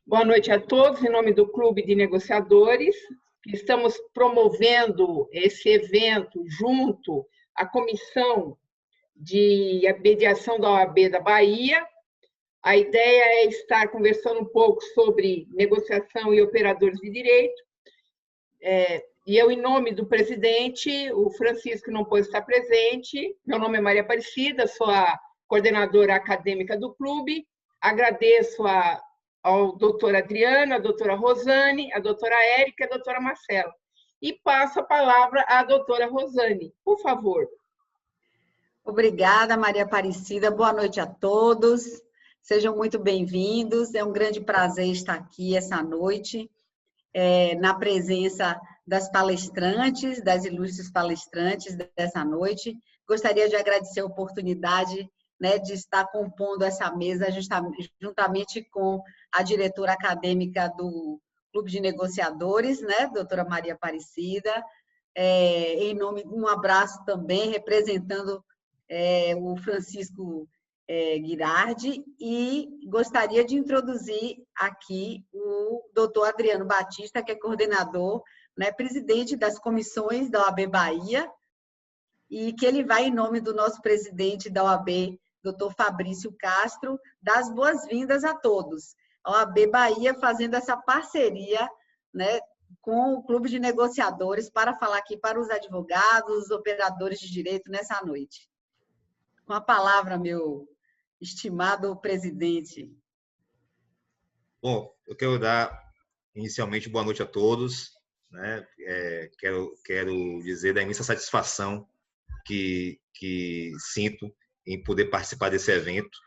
Boa noite a todos, em nome do Clube de Negociadores, que estamos promovendo esse evento junto à Comissão de Mediação da OAB da Bahia. A ideia é estar conversando um pouco sobre negociação e operadores de direito. E eu, em nome do presidente, o Francisco não pôde estar presente. Meu nome é Maria Aparecida, sou a coordenadora acadêmica do clube. Agradeço ao doutor Adriano, a doutora Rosane, a doutora Érica e a doutora Marcela. E passo a palavra à doutora Rosane, por favor. Obrigada, Maria Aparecida. Boa noite a todos. Sejam muito bem-vindos. É um grande prazer estar aqui essa noite, na presença das palestrantes, das ilustres palestrantes dessa noite. Gostaria de agradecer a oportunidade, de estar compondo essa mesa juntamente com a diretora acadêmica do Clube de Negociadores, doutora Maria Aparecida. Em nome, um abraço também, representando o Francisco Girardi, e gostaria de introduzir aqui o doutor Adriano Batista, que é coordenador, presidente das comissões da OAB Bahia, e que ele vai, em nome do nosso presidente da OAB, doutor Fabrício Castro, dar as boas-vindas a todos. A OAB Bahia fazendo essa parceria, com o Clube de Negociadores para falar aqui para os advogados, os operadores de direito nessa noite. Com a palavra, meu estimado presidente. Bom, eu quero dar inicialmente boa noite a todos. Quero dizer da imensa satisfação que sinto em poder participar desse evento.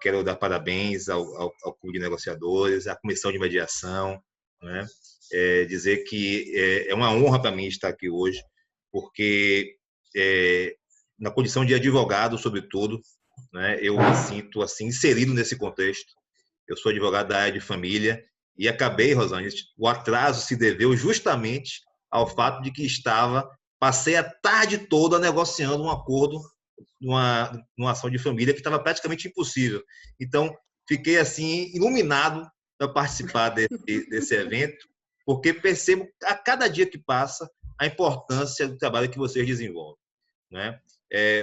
Quero dar parabéns ao Clube de Negociadores, à Comissão de Mediação, dizer que é uma honra para mim estar aqui hoje, porque na condição de advogado, sobretudo, eu me sinto assim inserido nesse contexto. Eu sou advogado da área de família e acabei, Rosane, o atraso se deveu justamente ao fato de que passei a tarde toda negociando um acordo numa ação de família que estava praticamente impossível. Então, fiquei assim iluminado para participar desse evento, porque percebo a cada dia que passa a importância do trabalho que vocês desenvolvem.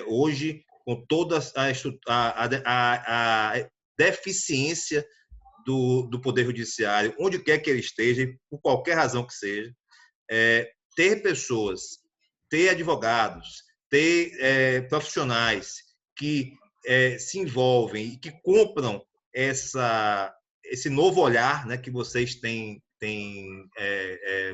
Hoje, com toda a deficiência do Poder Judiciário, onde quer que ele esteja, por qualquer razão que seja, ter pessoas, ter advogados, ter profissionais que se envolvem e que compram esse novo olhar, que vocês têm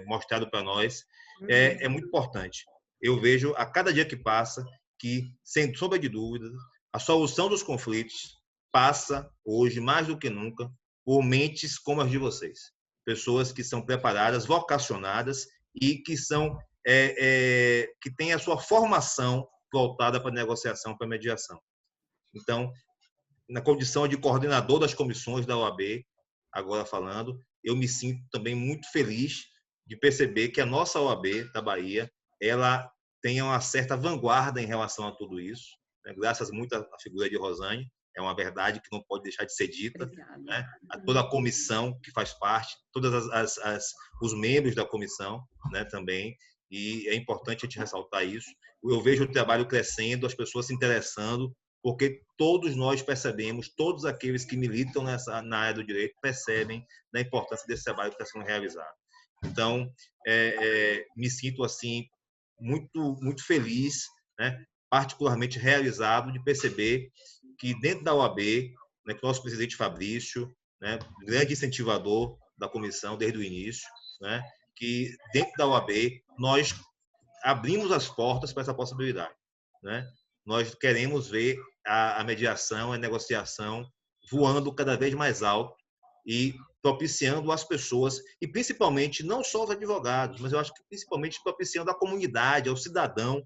mostrado para nós, é muito importante. Eu vejo a cada dia que passa que, sem sombra de dúvida, a solução dos conflitos passa hoje, mais do que nunca, por mentes como as de vocês. Pessoas que são preparadas, vocacionadas e que têm a sua formação voltada para a negociação, para a mediação. Então, na condição de coordenador das comissões da OAB, agora falando, eu me sinto também muito feliz de perceber que a nossa OAB da Bahia, ela tem uma certa vanguarda em relação a tudo isso, graças muito à figura de Rosane. É uma verdade que não pode deixar de ser dita. A toda a comissão que faz parte, todos os membros da comissão, também, e é importante a gente ressaltar isso. Eu vejo o trabalho crescendo, as pessoas se interessando, porque todos nós percebemos, todos aqueles que militam na área do direito percebem da importância desse trabalho que está sendo realizado. Então, me sinto assim muito, muito feliz, particularmente realizado de perceber que dentro da OAB, que o nosso presidente Fabrício, grande incentivador da comissão desde o início, que dentro da OAB nós abrimos as portas para essa possibilidade. Nós queremos ver a mediação, a negociação voando cada vez mais alto e propiciando as pessoas, e principalmente, não só os advogados, mas eu acho que principalmente propiciando a comunidade, ao cidadão,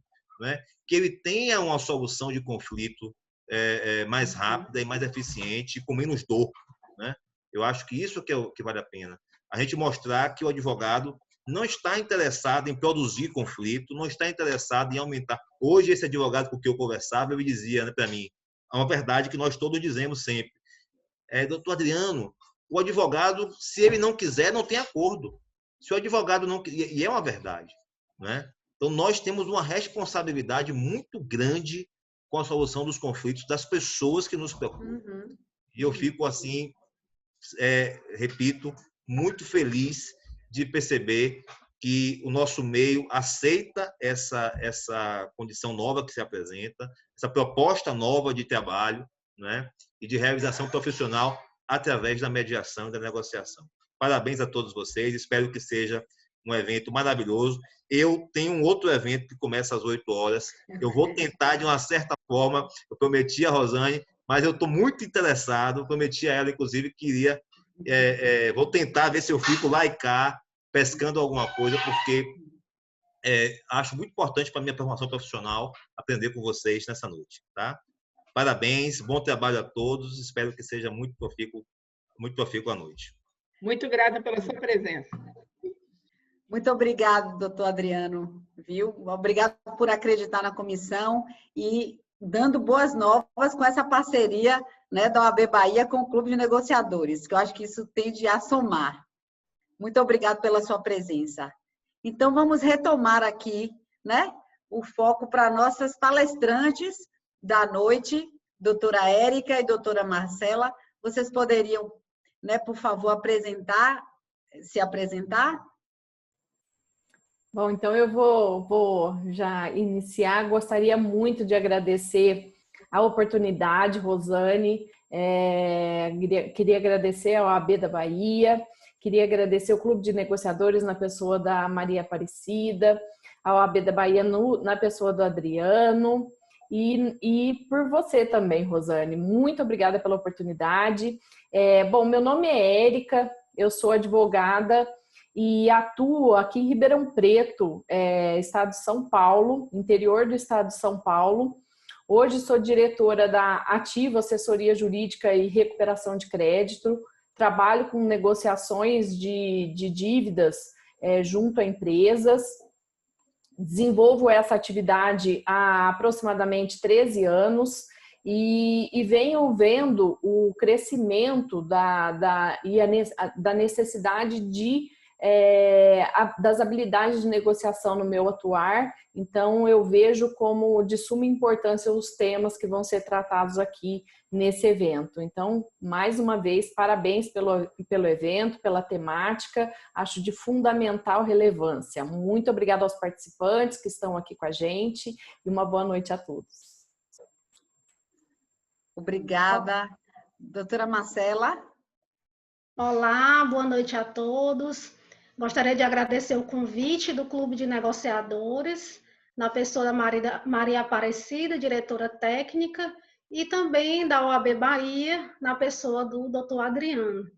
que ele tenha uma solução de conflito mais rápida e mais eficiente, com menos dor. Eu acho que isso que é o que vale a pena. A gente mostrar que o advogado não está interessado em produzir conflito, não está interessado em aumentar. Hoje, esse advogado com quem eu conversava, ele dizia para mim, é uma verdade que nós todos dizemos sempre, doutor Adriano, o advogado, se ele não quiser, não tem acordo. Se o advogado não... E é uma verdade, né? Então, nós temos uma responsabilidade muito grande com a solução dos conflitos das pessoas que nos procuram. E eu fico, assim, repito, muito feliz de perceber que o nosso meio aceita essa condição nova que se apresenta, essa proposta nova de trabalho, né, e de realização profissional através da mediação e da negociação. Parabéns a todos vocês, espero que seja um evento maravilhoso. Eu tenho um outro evento que começa às 8 horas, eu vou tentar de uma certa forma, eu prometi a Rosane, mas eu estou muito interessado, prometi a ela, inclusive, que iria, vou tentar ver se eu fico lá e cá, pescando alguma coisa, porque acho muito importante para a minha formação profissional aprender com vocês nessa noite. Tá? Parabéns, bom trabalho a todos, espero que seja muito profícuo a noite. Muito grata pela sua presença. Muito obrigado, doutor Adriano, viu? Obrigado por acreditar na comissão e dando boas novas com essa parceria, né, da OAB Bahia com o Clube de Negociadores, que eu acho que isso tende a somar. Muito obrigado pela sua presença. Então, vamos retomar aqui, né, o foco para nossas palestrantes da noite, doutora Érica e doutora Marcela. Vocês poderiam, né, por favor, se apresentar? Bom, então eu vou já iniciar. Gostaria muito de agradecer a oportunidade, Rosane. Queria agradecer ao OAB da Bahia, queria agradecer o Clube de Negociadores na pessoa da Maria Aparecida, ao OAB da Bahia na pessoa do Adriano e por você também, Rosane. Muito obrigada pela oportunidade. Bom, meu nome é Érica, eu sou advogada e atuo aqui em Ribeirão Preto, estado de São Paulo, interior do estado de São Paulo. Hoje sou diretora da Ativo Assessoria Jurídica e Recuperação de Crédito, trabalho com negociações de dívidas junto a empresas, desenvolvo essa atividade há aproximadamente 13 anos e venho vendo o crescimento da necessidade das habilidades de negociação no meu atuar. Então, eu vejo como de suma importância os temas que vão ser tratados aqui nesse evento. Então, mais uma vez, parabéns pelo evento, pela temática, acho de fundamental relevância. Muito obrigada aos participantes que estão aqui com a gente e uma boa noite a todos. Obrigada. Doutora Marcela. Olá, boa noite a todos. Gostaria de agradecer o convite do Clube de Negociadores, na pessoa da Maria Aparecida, diretora técnica, e também da OAB Bahia, na pessoa do doutor Adriano,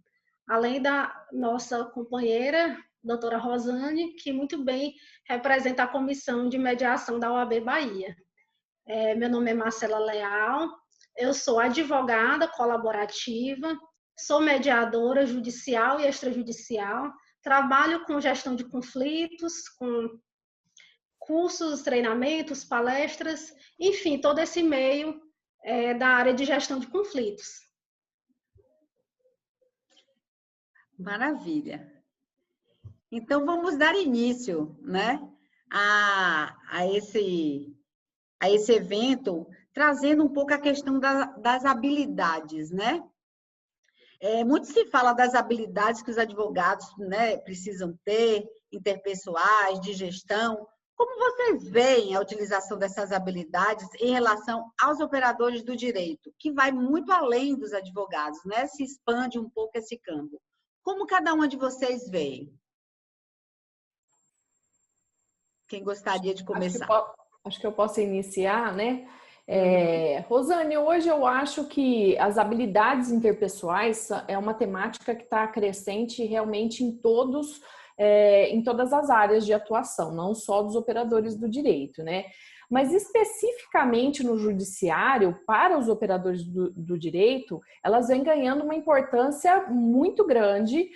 além da nossa companheira, doutora Rosane, que muito bem representa a comissão de mediação da OAB Bahia. Meu nome é Marcela Leal, eu sou advogada colaborativa, sou mediadora judicial e extrajudicial, trabalho com gestão de conflitos, com cursos, treinamentos, palestras, enfim, todo esse meio da área de gestão de conflitos. Maravilha. Então, vamos dar início, né, a esse evento, trazendo um pouco a questão das habilidades, né? Muito se fala das habilidades que os advogados, né, precisam ter, interpessoais, de gestão. Como vocês veem a utilização dessas habilidades em relação aos operadores do direito, que vai muito além dos advogados, né? Se expande um pouco esse campo. Como cada uma de vocês vê? Quem gostaria de começar? Acho que eu posso iniciar, né? Rosane, hoje eu acho que as habilidades interpessoais é uma temática que está crescente realmente em todas as áreas de atuação, não só dos operadores do direito, né? Mas especificamente no judiciário, para os operadores do direito, elas vêm ganhando uma importância muito grande,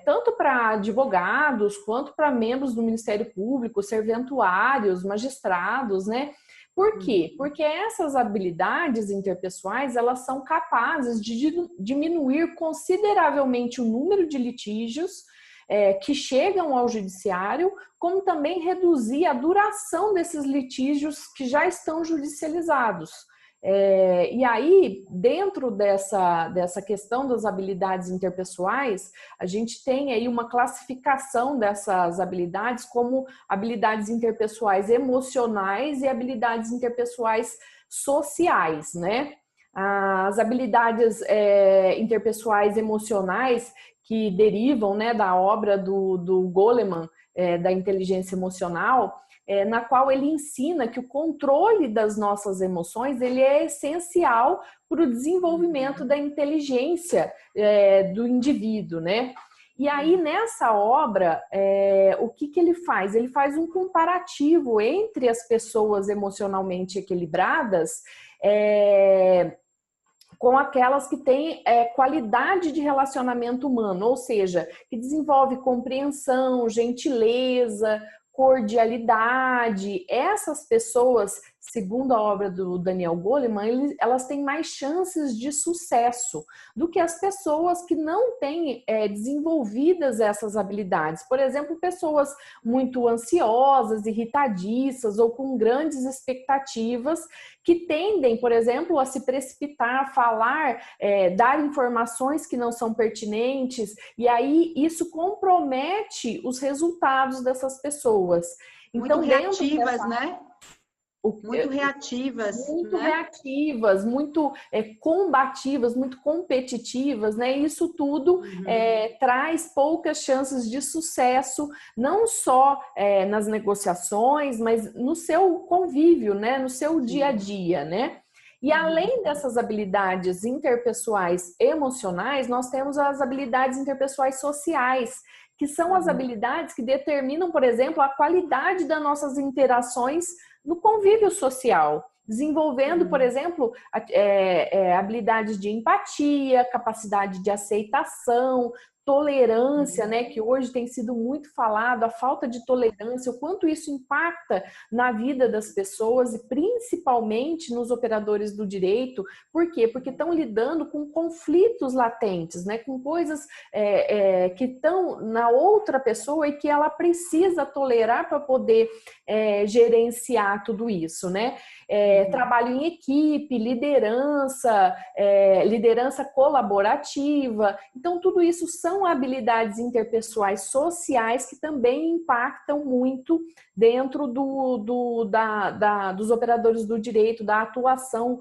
tanto para advogados, quanto para membros do Ministério Público, serventuários, magistrados, né? Por quê? Porque essas habilidades interpessoais, elas são capazes de diminuir consideravelmente o número de litígios que chegam ao judiciário, como também reduzir a duração desses litígios que já estão judicializados. E aí, dentro dessa questão das habilidades interpessoais, a gente tem aí uma classificação dessas habilidades como habilidades interpessoais emocionais e habilidades interpessoais sociais, né? As habilidades interpessoais emocionais que derivam, né, da obra do Goleman, da inteligência emocional, na qual ele ensina que o controle das nossas emoções ele é essencial para o desenvolvimento da inteligência do indivíduo, né? E aí, nessa obra, o que ele faz? Ele faz um comparativo entre as pessoas emocionalmente equilibradas com aquelas que têm qualidade de relacionamento humano, ou seja, que desenvolve compreensão, gentileza, cordialidade. Essas pessoas, segundo a obra do Daniel Goleman, elas têm mais chances de sucesso do que as pessoas que não têm desenvolvidas essas habilidades. Por exemplo, pessoas muito ansiosas, irritadiças ou com grandes expectativas, que tendem, por exemplo, a se precipitar, a falar, dar informações que não são pertinentes, e aí isso compromete os resultados dessas pessoas. Então, muito reativas, né? Muito reativas. Muito reativas, muito combativas, muito competitivas, né? Isso tudo traz poucas chances de sucesso, não só nas negociações, mas no seu convívio, né? No seu dia a dia, né? E além dessas habilidades interpessoais emocionais, nós temos as habilidades interpessoais sociais, que são as habilidades que determinam, por exemplo, a qualidade das nossas interações no convívio social, desenvolvendo, por exemplo, habilidades de empatia, capacidade de aceitação, tolerância, né, que hoje tem sido muito falado, a falta de tolerância, o quanto isso impacta na vida das pessoas e principalmente nos operadores do direito. Por quê? Porque estão lidando com conflitos latentes, né, com coisas que estão na outra pessoa e que ela precisa tolerar para poder gerenciar tudo isso, né? Trabalho em equipe, liderança, liderança colaborativa. Então, tudo isso são habilidades interpessoais sociais que também impactam muito dentro dos operadores do direito, da atuação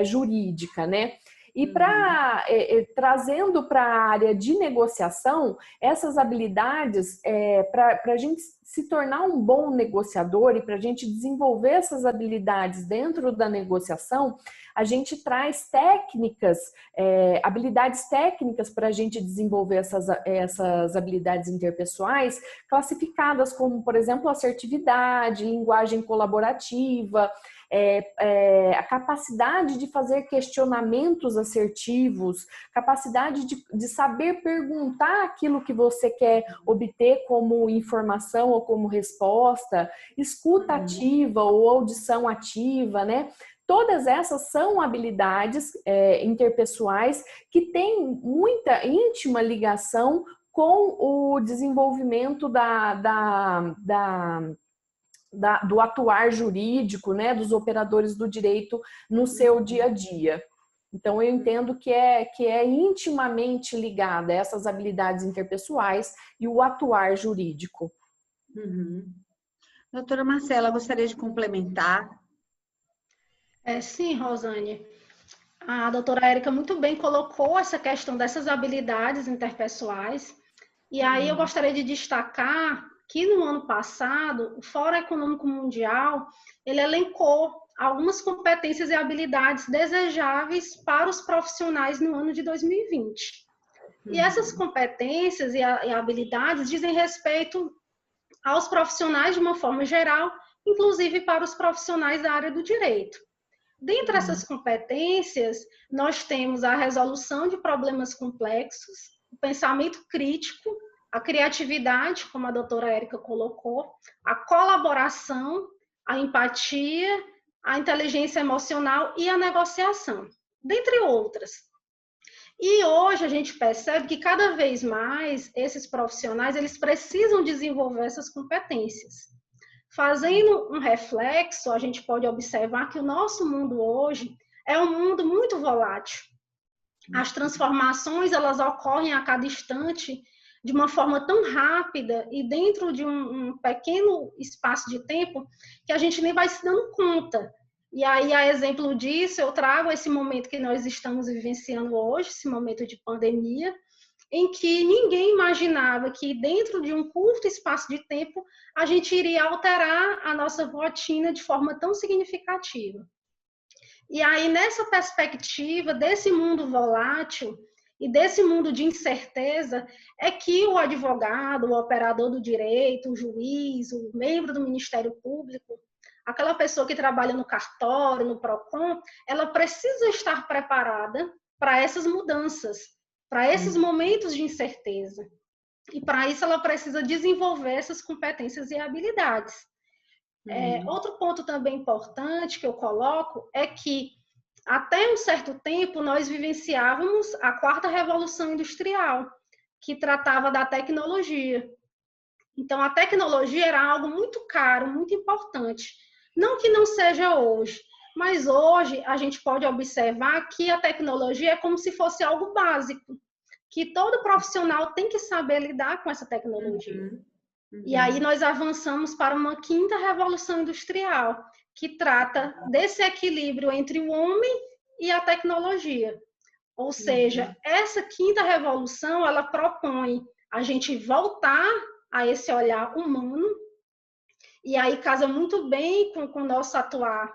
jurídica, né? E trazendo para a área de negociação, essas habilidades, para a gente se tornar um bom negociador e para a gente desenvolver essas habilidades dentro da negociação, a gente traz técnicas, habilidades técnicas para a gente desenvolver essas habilidades interpessoais, classificadas como, por exemplo, assertividade, linguagem colaborativa, a capacidade de fazer questionamentos assertivos, capacidade de saber perguntar aquilo que você quer obter como informação ou como resposta, escuta ativa ou audição ativa, né? Todas essas são habilidades interpessoais que têm muita íntima ligação com o desenvolvimento do atuar jurídico, né, dos operadores do direito no seu dia a dia. Então, eu entendo que é intimamente ligada a essas habilidades interpessoais e o atuar jurídico. Doutora Marcela, gostaria de complementar? Sim, Rosane. A doutora Érica muito bem colocou essa questão dessas habilidades interpessoais. E aí eu gostaria de destacar que no ano passado, o Fórum Econômico Mundial, ele elencou algumas competências e habilidades desejáveis para os profissionais no ano de 2020. E essas competências e habilidades dizem respeito aos profissionais de uma forma geral, inclusive para os profissionais da área do direito. Dentre essas competências, nós temos a resolução de problemas complexos, o pensamento crítico, a criatividade, como a doutora Érica colocou, a colaboração, a empatia a inteligência emocional e a negociação, dentre outras. E hoje a gente percebe que cada vez mais esses profissionais eles precisam desenvolver essas competências. Fazendo um reflexo, a gente pode observar que o nosso mundo hoje é um mundo muito volátil. As transformações elas ocorrem a cada instante de uma forma tão rápida e dentro de um pequeno espaço de tempo que a gente nem vai se dando conta. E aí, a exemplo disso, eu trago esse momento que nós estamos vivenciando hoje, esse momento de pandemia, em que ninguém imaginava que dentro de um curto espaço de tempo a gente iria alterar a nossa rotina de forma tão significativa. E aí, nessa perspectiva desse mundo volátil e desse mundo de incerteza, é que o advogado, o operador do direito, o juiz, o membro do Ministério Público, aquela pessoa que trabalha no cartório, no PROCON, ela precisa estar preparada para essas mudanças, para esses momentos de incerteza. E para isso ela precisa desenvolver essas competências e habilidades. Outro ponto também importante que eu coloco é que até um certo tempo nós vivenciávamos a quarta revolução industrial, que tratava da tecnologia. Então a tecnologia era algo muito caro, muito importante. Não que não seja hoje, mas hoje a gente pode observar que a tecnologia é como se fosse algo básico, que todo profissional tem que saber lidar com essa tecnologia. E aí nós avançamos para uma quinta revolução industrial, que trata desse equilíbrio entre o homem e a tecnologia. Ou seja, essa quinta revolução, ela propõe a gente voltar a esse olhar humano, e aí casa muito bem com o nosso atuar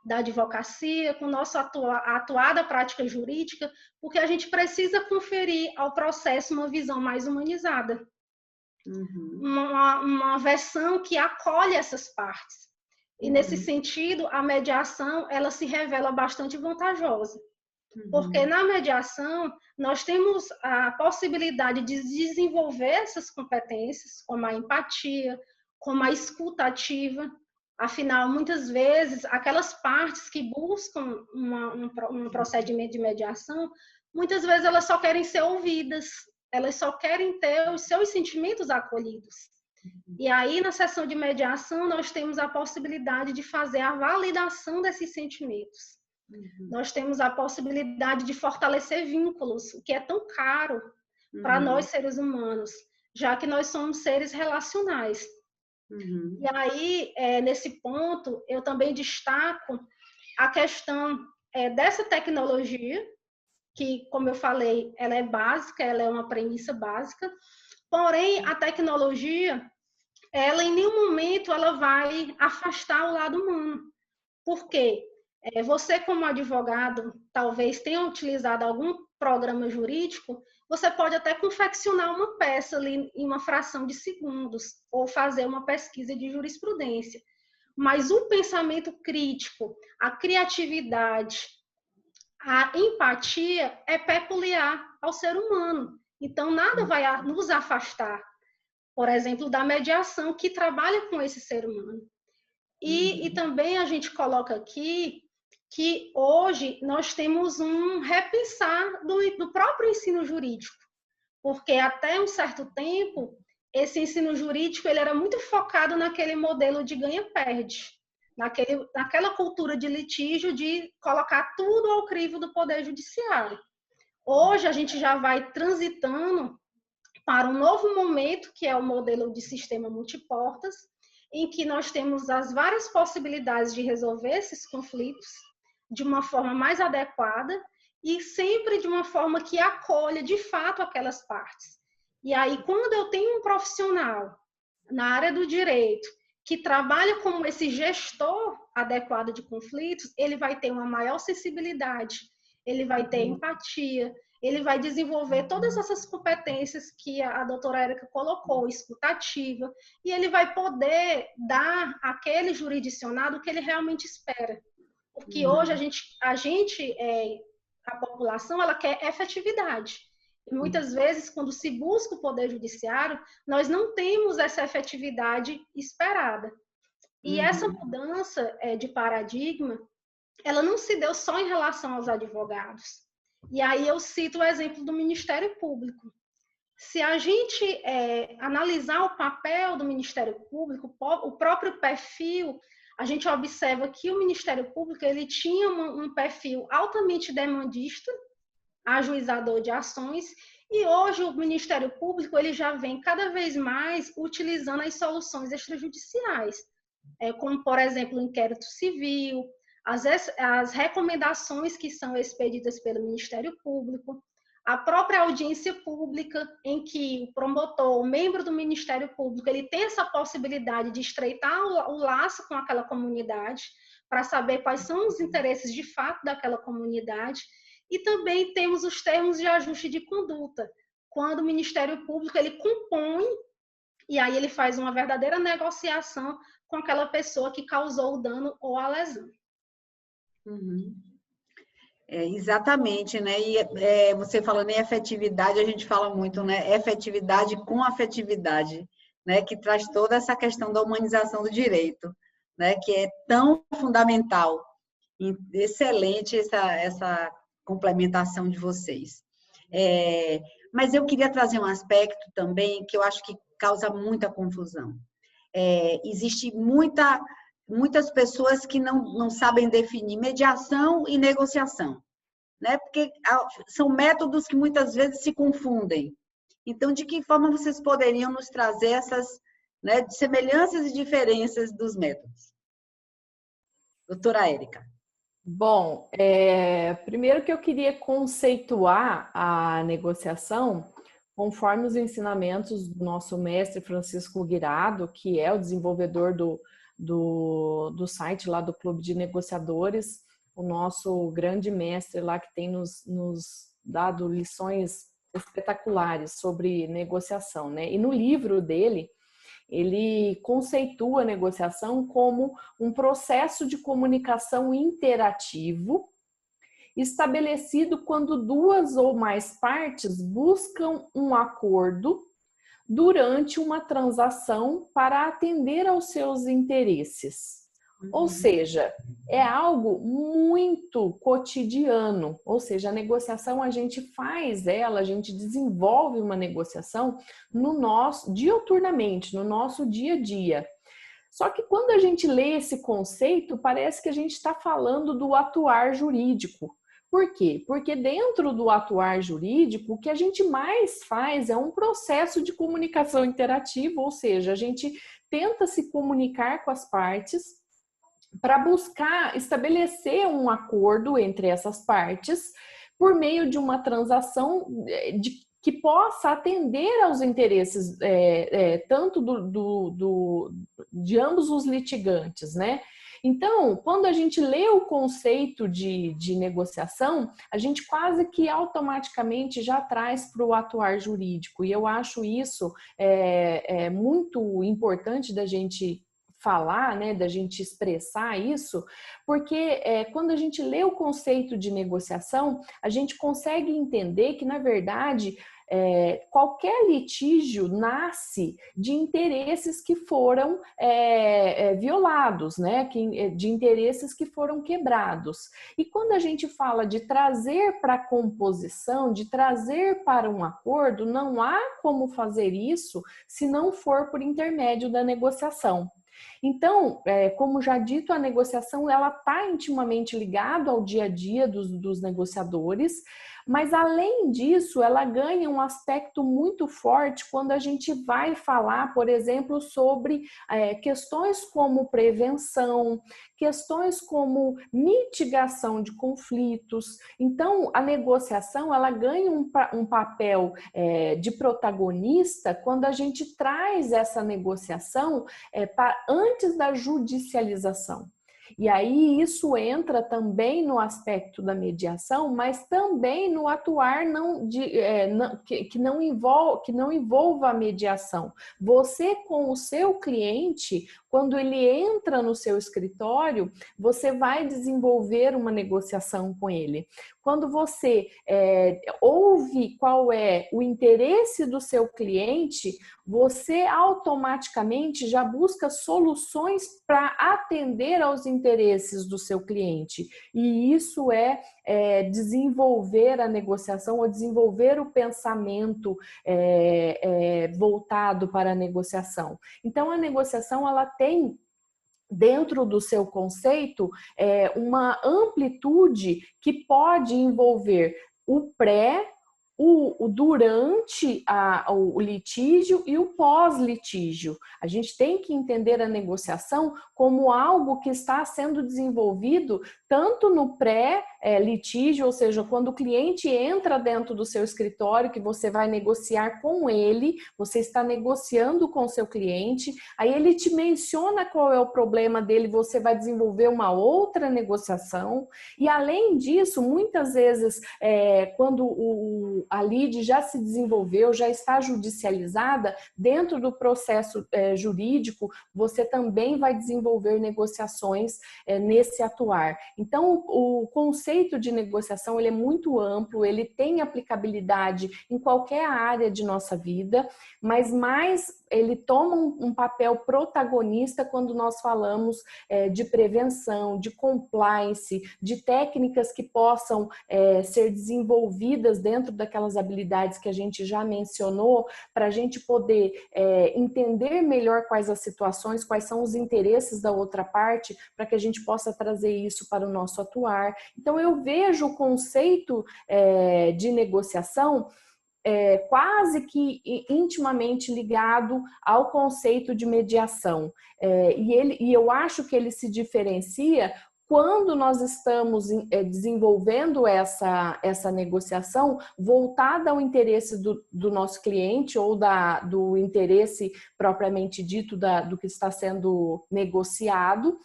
da advocacia, com o nosso atuar da prática jurídica, porque a gente precisa conferir ao processo uma visão mais humanizada. Uma versão que acolhe essas partes. E nesse sentido, a mediação, ela se revela bastante vantajosa. Porque na mediação, nós temos a possibilidade de desenvolver essas competências, como a empatia, como a escuta ativa. Afinal, muitas vezes, aquelas partes que buscam um procedimento de mediação, muitas vezes elas só querem ser ouvidas, elas só querem ter os seus sentimentos acolhidos. E aí, na sessão de mediação, nós temos a possibilidade de fazer a validação desses sentimentos. Nós temos a possibilidade de fortalecer vínculos, o que é tão caro para nós, seres humanos, já que nós somos seres relacionais. E aí, nesse ponto, eu também destaco a questão dessa tecnologia, que, como eu falei, ela é básica, ela é uma premissa básica, porém, a tecnologia, ela em nenhum momento ela vai afastar o lado humano. Por quê? Você, como advogado, talvez tenha utilizado algum programa jurídico, você pode até confeccionar uma peça ali em uma fração de segundos, ou fazer uma pesquisa de jurisprudência. Mas o pensamento crítico, a criatividade, a empatia é peculiar ao ser humano. Então, nada vai nos afastar, por exemplo, da mediação que trabalha com esse ser humano. E também a gente coloca aqui que hoje nós temos um repensar do próprio ensino jurídico, porque até um certo tempo, esse ensino jurídico ele era muito focado naquele modelo de ganha-perde, naquela cultura de litígio de colocar tudo ao crivo do Poder Judiciário. Hoje a gente já vai transitando para um novo momento, que é o modelo de sistema multiportas, em que nós temos as várias possibilidades de resolver esses conflitos de uma forma mais adequada e sempre de uma forma que acolha de fato aquelas partes. E aí, quando eu tenho um profissional na área do direito que trabalha como esse gestor adequado de conflitos, ele vai ter uma maior sensibilidade, ele vai ter empatia, ele vai desenvolver todas essas competências que a doutora Érica colocou, escutativa, e ele vai poder dar àquele jurisdicionado o que ele realmente espera. Porque hoje a população, ela quer efetividade. E muitas vezes, quando se busca o Poder Judiciário, nós não temos essa efetividade esperada. E essa mudança de paradigma, ela não se deu só em relação aos advogados. E aí eu cito o exemplo do Ministério Público. Se a gente analisar o papel do Ministério Público, o próprio perfil, a gente observa que o Ministério Público ele tinha um perfil altamente demandista, ajuizador de ações, e hoje o Ministério Público ele já vem cada vez mais utilizando as soluções extrajudiciais, como, por exemplo, o inquérito civil, as recomendações que são expedidas pelo Ministério Público, a própria audiência pública, em que o promotor, o membro do Ministério Público, ele tem essa possibilidade de estreitar o laço com aquela comunidade, para saber quais são os interesses de fato daquela comunidade. E também temos os termos de ajuste de conduta, quando o Ministério Público ele compõe e aí ele faz uma verdadeira negociação com aquela pessoa que causou o dano ou a lesão. Exatamente, né? E você falando em efetividade, a gente fala muito, né? Efetividade com afetividade, né? Que traz toda essa questão da humanização do direito, né? Que é tão fundamental. Excelente essa complementação de vocês. Mas eu queria trazer um aspecto também que eu acho que causa muita confusão. Existe muitas pessoas que não sabem definir mediação e negociação, né? Porque são métodos que muitas vezes se confundem. Então, de que forma vocês poderiam nos trazer essas, né, semelhanças e diferenças dos métodos? Doutora Érica. Bom, primeiro que eu queria conceituar a negociação conforme os ensinamentos do nosso mestre Francisco Guirado, que é o desenvolvedor do site lá do Clube de Negociadores, o nosso grande mestre lá que tem nos dado lições espetaculares sobre negociação, né? E no livro dele, ele conceitua a negociação como um processo de comunicação interativo estabelecido quando duas ou mais partes buscam um acordo durante uma transação para atender aos seus interesses. Ou seja, é algo muito cotidiano, ou seja, a negociação a gente faz ela, a gente desenvolve uma negociação diuturnamente, no nosso dia a dia. Só que quando a gente lê esse conceito, parece que a gente está falando do atuar jurídico. Por quê? Porque dentro do atuar jurídico, o que a gente mais faz é um processo de comunicação interativa, ou seja, a gente tenta se comunicar com as partes para buscar estabelecer um acordo entre essas partes por meio de uma transação que possa atender aos interesses tanto de ambos os litigantes, né? Então, quando a gente lê o conceito de negociação, a gente quase que automaticamente já traz para o atuar jurídico. E eu acho isso muito importante da gente falar, né, da gente expressar isso, porque quando a gente lê o conceito de negociação, a gente consegue entender que, na verdade, qualquer litígio nasce de interesses que foram violados, né? De interesses que foram quebrados. E quando a gente fala de trazer para a composição, de trazer para um acordo, não há como fazer isso se não for por intermédio da negociação. Então, como já dito, a negociação ela está intimamente ligada ao dia a dia dos negociadores, mas além disso, ela ganha um aspecto muito forte quando a gente vai falar, por exemplo, sobre questões como prevenção, questões como mitigação de conflitos. Então, a negociação ela ganha um papel de protagonista quando a gente traz essa negociação antes da judicialização. E aí isso entra também no aspecto da mediação, mas também no atuar que não envolva a mediação. Você com o seu cliente, quando ele entra no seu escritório, você vai desenvolver uma negociação com ele. Quando você ouve qual é o interesse do seu cliente, você automaticamente já busca soluções para atender aos interesses do seu cliente. E isso é desenvolver a negociação ou desenvolver o pensamento voltado para a negociação. Então, a negociação, ela tem dentro do seu conceito uma amplitude que pode envolver o pré, o durante o litígio e o pós-litígio. A gente tem que entender a negociação como algo que está sendo desenvolvido tanto no pré-litígio, ou seja, quando o cliente entra dentro do seu escritório, que você vai negociar com ele, você está negociando com o seu cliente, aí ele te menciona qual é o problema dele, você vai desenvolver uma outra negociação. E além disso, muitas vezes, quando a lide já se desenvolveu, já está judicializada, dentro do processo jurídico, você também vai desenvolver negociações nesse atuar. Então, o conceito de negociação ele é muito amplo, ele tem aplicabilidade em qualquer área de nossa vida, mas mais ele toma um papel protagonista quando nós falamos de prevenção, de compliance, de técnicas que possam ser desenvolvidas dentro daquelas habilidades que a gente já mencionou, para a gente poder entender melhor quais as situações, quais são os interesses da outra parte, para que a gente possa trazer isso para o nosso atuar. Então, eu vejo o conceito de negociação quase que intimamente ligado ao conceito de mediação. E eu acho que ele se diferencia quando nós estamos desenvolvendo essa negociação voltada ao interesse do nosso cliente ou do interesse propriamente dito do que está sendo negociado,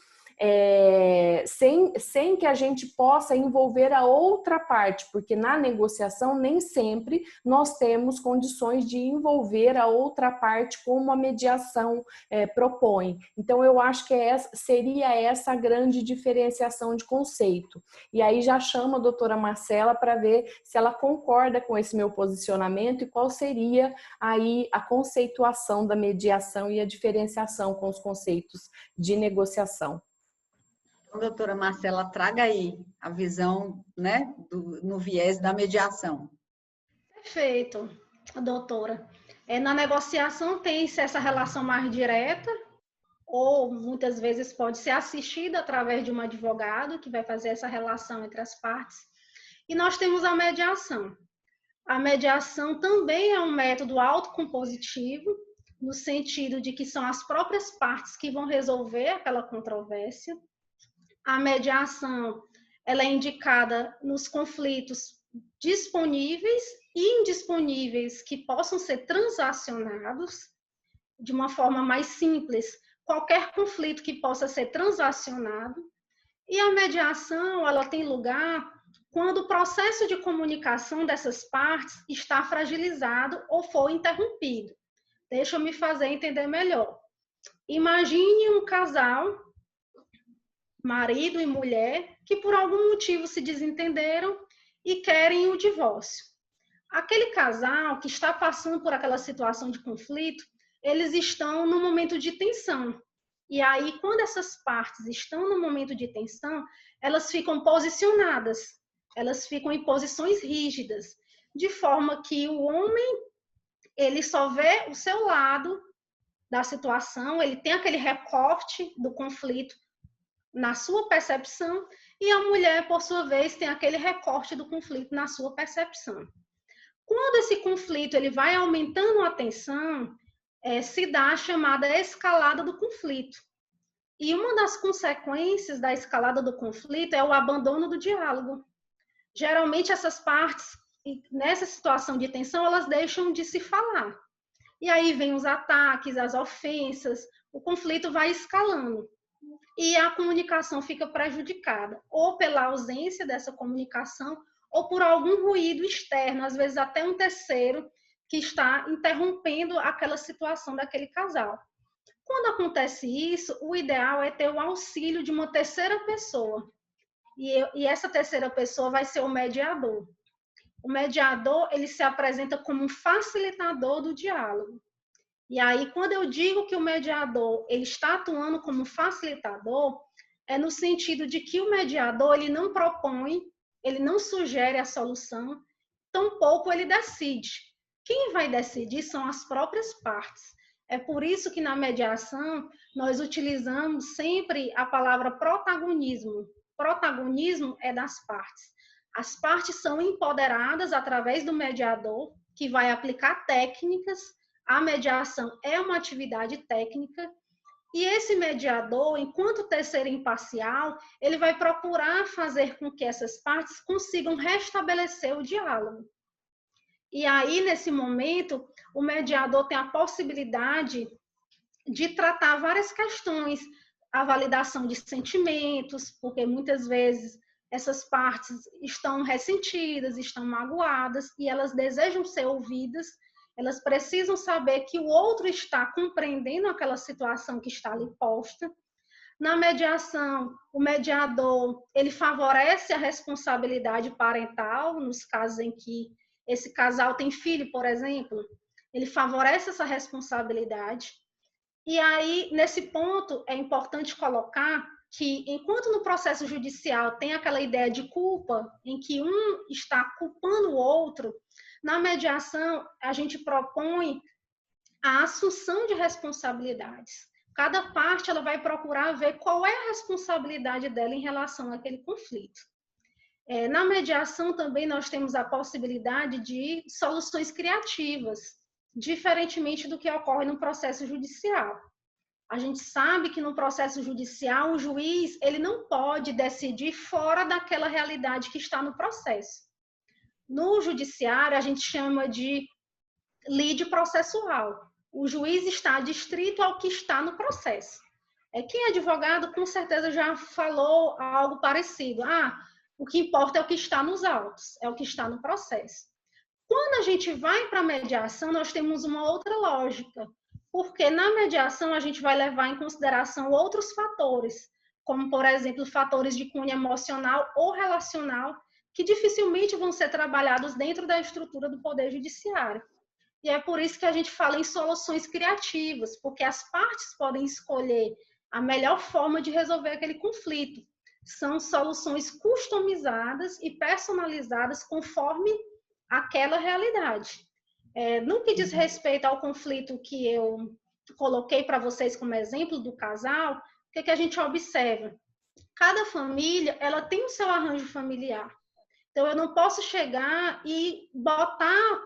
sem que a gente possa envolver a outra parte, porque na negociação nem sempre nós temos condições de envolver a outra parte como a mediação propõe. Então, eu acho que seria essa a grande diferenciação de conceito. E aí já chamo a doutora Marcela para ver se ela concorda com esse meu posicionamento e qual seria aí a conceituação da mediação e a diferenciação com os conceitos de negociação. Doutora Marcela, traga aí a visão, né, no viés da mediação. Perfeito, doutora. Na negociação tem-se essa relação mais direta, ou muitas vezes pode ser assistida através de um advogado que vai fazer essa relação entre as partes. E nós temos a mediação. A mediação também é um método autocompositivo, no sentido de que são as próprias partes que vão resolver aquela controvérsia. A mediação ela é indicada nos conflitos disponíveis e indisponíveis que possam ser transacionados de uma forma mais simples, qualquer conflito que possa ser transacionado. E a mediação ela tem lugar quando o processo de comunicação dessas partes está fragilizado ou for interrompido. Deixa eu me fazer entender melhor. Imagine um casal, marido e mulher, que por algum motivo se desentenderam e querem o divórcio. Aquele casal que está passando por aquela situação de conflito, eles estão num momento de tensão. E aí, quando essas partes estão no momento de tensão, elas ficam posicionadas, elas ficam em posições rígidas, de forma que o homem, ele só vê o seu lado da situação, ele tem aquele recorte do conflito na sua percepção, e a mulher, por sua vez, tem aquele recorte do conflito na sua percepção. Quando esse conflito ele vai aumentando a tensão, se dá a chamada escalada do conflito. E uma das consequências da escalada do conflito é o abandono do diálogo. Geralmente, essas partes, nessa situação de tensão, elas deixam de se falar. E aí vem os ataques, as ofensas, o conflito vai escalando. E a comunicação fica prejudicada, ou pela ausência dessa comunicação, ou por algum ruído externo, às vezes até um terceiro, que está interrompendo aquela situação daquele casal. Quando acontece isso, o ideal é ter o auxílio de uma terceira pessoa. e essa terceira pessoa vai ser o mediador. O mediador, ele se apresenta como um facilitador do diálogo. E aí, quando eu digo que o mediador ele está atuando como facilitador, é no sentido de que o mediador ele não propõe, ele não sugere a solução, tampouco ele decide. Quem vai decidir são as próprias partes. É por isso que na mediação nós utilizamos sempre a palavra protagonismo. Protagonismo é das partes. As partes são empoderadas através do mediador, que vai aplicar técnicas. A mediação é uma atividade técnica. E esse mediador, enquanto terceiro imparcial, ele vai procurar fazer com que essas partes consigam restabelecer o diálogo. E aí, nesse momento, o mediador tem a possibilidade de tratar várias questões, a validação de sentimentos, porque muitas vezes essas partes estão ressentidas, estão magoadas e elas desejam ser ouvidas, elas precisam saber que o outro está compreendendo aquela situação que está ali posta. Na mediação, o mediador, ele favorece a responsabilidade parental, nos casos em que esse casal tem filho, por exemplo, ele favorece essa responsabilidade. E aí, nesse ponto, é importante colocar que, enquanto no processo judicial tem aquela ideia de culpa, em que um está culpando o outro, na mediação, a gente propõe a assunção de responsabilidades. Cada parte ela vai procurar ver qual é a responsabilidade dela em relação àquele conflito. Na mediação também nós temos a possibilidade de soluções criativas, diferentemente do que ocorre no processo judicial. A gente sabe que no processo judicial o juiz ele não pode decidir fora daquela realidade que está no processo. No judiciário a gente chama de lide processual. O juiz está adstrito ao que está no processo. Quem é advogado com certeza já falou algo parecido. O que importa é o que está nos autos, é o que está no processo. Quando a gente vai para a mediação, nós temos uma outra lógica, porque na mediação a gente vai levar em consideração outros fatores, como, por exemplo, fatores de cunho emocional ou relacional, que dificilmente vão ser trabalhados dentro da estrutura do Poder Judiciário. E é por isso que a gente fala em soluções criativas, porque as partes podem escolher a melhor forma de resolver aquele conflito. São soluções customizadas e personalizadas conforme aquela realidade. No que diz respeito ao conflito que eu coloquei para vocês como exemplo do casal, o que a gente observa? Cada família ela tem o seu arranjo familiar. Então, eu não posso chegar e botar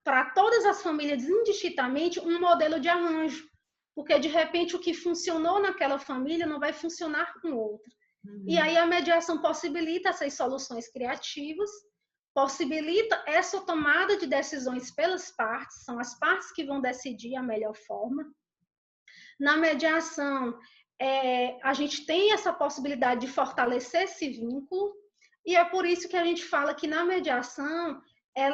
para todas as famílias indistintamente um modelo de arranjo, porque, de repente, o que funcionou naquela família não vai funcionar com outra. E aí a mediação possibilita essas soluções criativas, possibilita essa tomada de decisões pelas partes, são as partes que vão decidir a melhor forma. Na mediação, a gente tem essa possibilidade de fortalecer esse vínculo, e é por isso que a gente fala que na mediação,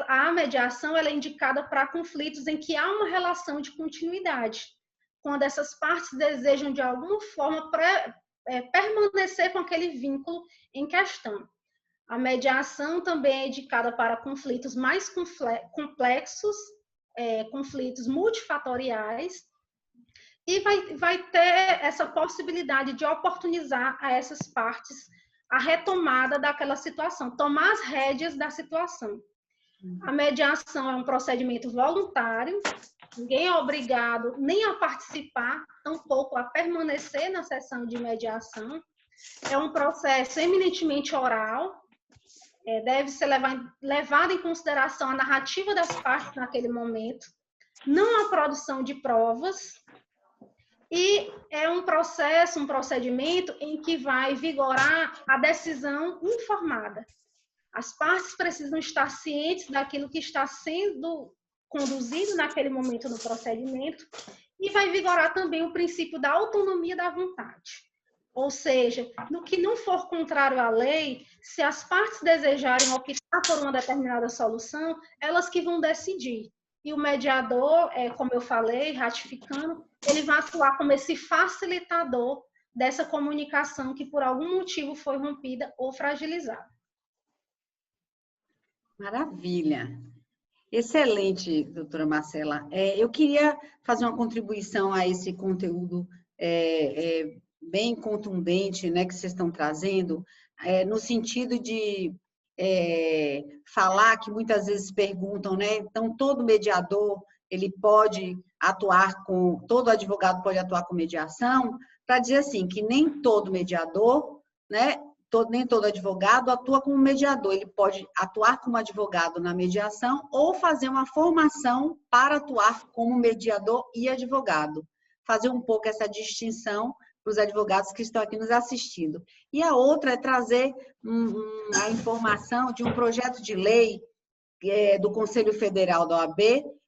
a mediação ela é indicada para conflitos em que há uma relação de continuidade, quando essas partes desejam de alguma forma permanecer com aquele vínculo em questão. A mediação também é indicada para conflitos mais complexos, conflitos multifatoriais, e vai ter essa possibilidade de oportunizar a essas partes a retomada daquela situação, tomar as rédeas da situação. A mediação é um procedimento voluntário, ninguém é obrigado nem a participar, tampouco a permanecer na sessão de mediação. É um processo eminentemente oral, deve ser levado em consideração a narrativa das partes naquele momento, não a produção de provas, e é um procedimento em que vai vigorar a decisão informada. As partes precisam estar cientes daquilo que está sendo conduzido naquele momento no procedimento e vai vigorar também o princípio da autonomia da vontade. Ou seja, no que não for contrário à lei, se as partes desejarem optar por uma determinada solução, elas que vão decidir. E o mediador, como eu falei, ratificando, ele vai atuar como esse facilitador dessa comunicação que por algum motivo foi rompida ou fragilizada. Maravilha. Excelente, doutora Marcela. Eu queria fazer uma contribuição a esse conteúdo bem contundente, né, que vocês estão trazendo, no sentido de falar que muitas vezes perguntam, né? Então, todo mediador, ele pode atuar todo advogado pode atuar com mediação, para dizer assim, que nem todo mediador, né? Nem todo advogado atua como mediador, ele pode atuar como advogado na mediação ou fazer uma formação para atuar como mediador e advogado. Fazer um pouco essa distinção para os advogados que estão aqui nos assistindo. E a outra é trazer a informação de um projeto de lei do Conselho Federal da OAB,